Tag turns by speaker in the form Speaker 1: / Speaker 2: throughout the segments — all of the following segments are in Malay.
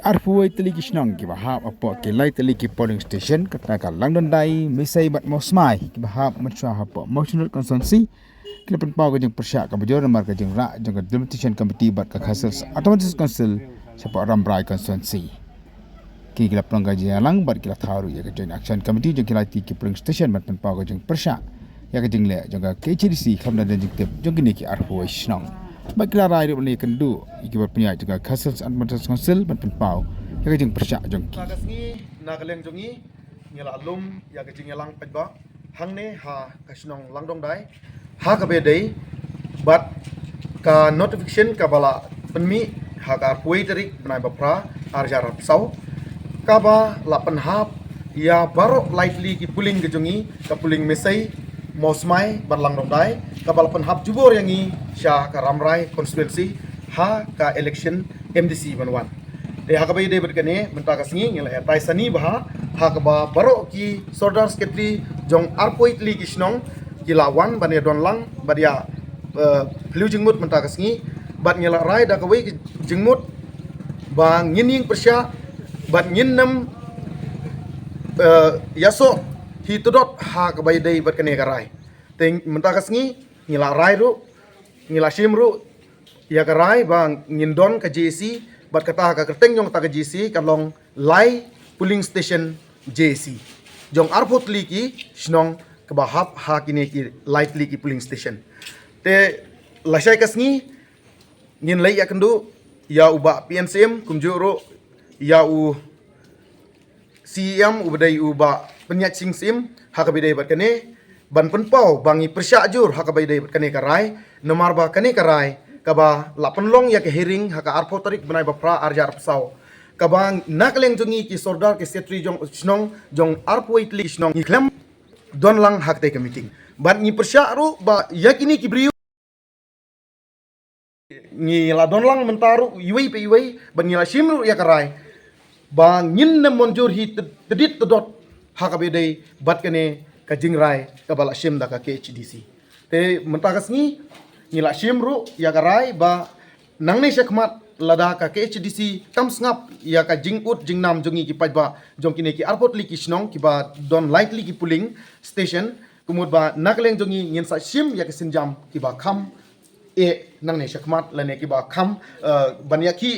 Speaker 1: arfuai teli kisnong ki bahap apo ki lai teli ki polling station kata ka langdon dai misai bat mosmai ki bahap machwa hapo motional constituency ki pen pau ka jeng persya ka bajor mar ka jeng ra jeng ka delimitation committee bat ka khasal autonomous council sapa rambrai constituency ki kila prangga jalang bat kila tharu ya ka joint action committee jeng kila ti ki polling station bat pen pau ka jeng persya ya ka jeng le jeng ka KCDC khamna jeng tep jeng ni ki arfuai snong Baiklah rai ni kendu ikibat punya juga kasus administrasi konsil ban penpau ya kajing persyak jong
Speaker 2: nagasngi nagaleng jongi ngela alum ya kajing ngelang pedba hangne ha kasnong langdong dai ha ka bedai bat ka notification ka bala penmi ha ka puai tarik benai bapra arja rap sau ka ba la penhap ya baro lightly ki puling ke jongi ka puling mesai mosmai ban langdong dai ka bala penhap jubor yangi sya ka ramrai constituency ha ka election MDC banwan de ha ka bai de berkane menta ka singi ngela tai sani bah ha ka ba baro ki sordar secretary jong arpoit li kisnong kilawan bane don lang badia pelu jingmut menta ka singi bat ngela rai da ka bai jingmut ba ngining persya bat nginnam yaso hi tudot ha ka bai de berkane ka rai teng menta ka singi ngela rai ru ngila shimru ya karai bang ngindon ka JC bat kata ka kerteng jong ta ka JC kalong lai polling station JC jong arpot liki snong ka bahap ha kini ki light liki polling station te lasai kasngi ngin lai ya kendu ya uba PNCM kumjuro ya u CM ubadai uba penyat sing sim ha ka bidai bat kane ban penpau bangi persyak jur ha ka bai dai kane karai nomar ba kane karai ka ba la penlong ya ke hearing ha ka arpo tarik benai bapra arja arpsau ka ba nakleng jongi ki sordar ke setri jong snong jong arpo itli snong ni klem don lang hak te ka meeting ban ni persyak ru ba yakini ki briu ni la don lang mentaru yuai pe yuai ban ni la shimru ya karai ba ngin na monjur hi tedit tedot ha ka bai dai bat kane ka jingrai ka bala shim da ka KHDC te mentakas ni ngila shim ru ya garai ba nang ne shekmat lada ka KHDC kam snap ya ka jingut jingnam jongi ki pajba jong kine ki airport li ki snong ki ba don lightly ki pulling station kumud ba nakleng jongi ngin sa shim ya ka sinjam ki ba kham e nang ne shekmat la ne ki ba kham banya ki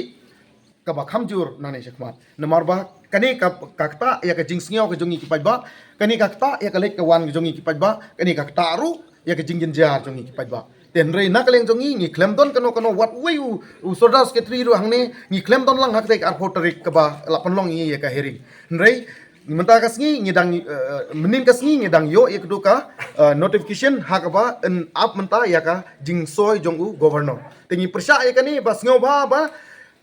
Speaker 2: ka ba kham jur nang ne shekmat namar ba kani kakta ya ka jingsngyo ka jongi ki pajba kani kakta ya ka lek ka wan ka jongi ki pajba kani kakta ru ya ka jingin jar jongi ki pajba ten rei nakaleng jongi ni klem don kano wat wei u sodas ke tri ru hangne ni klem don lang hak te ar photarik ka ba la panlong ni ya ka hering rei menta ka sngi ni dang menin ka sngi ni dang yo ya ka duka notification hak ba en up menta ya ka jingsoy jongu governor tengi persya ya kani bas ngau ba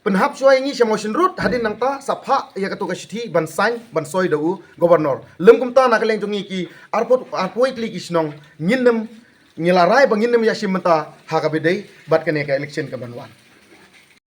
Speaker 2: penhap suai ngi motion root hadin nangta sapha ya katu ka shithi ban sign ban soi dau governor lem kumta nakaleng jongi ki arpoi kli kisnong nginnem ngilarai banginem yashim menta ha ka bedai bat kane ka election ka banwan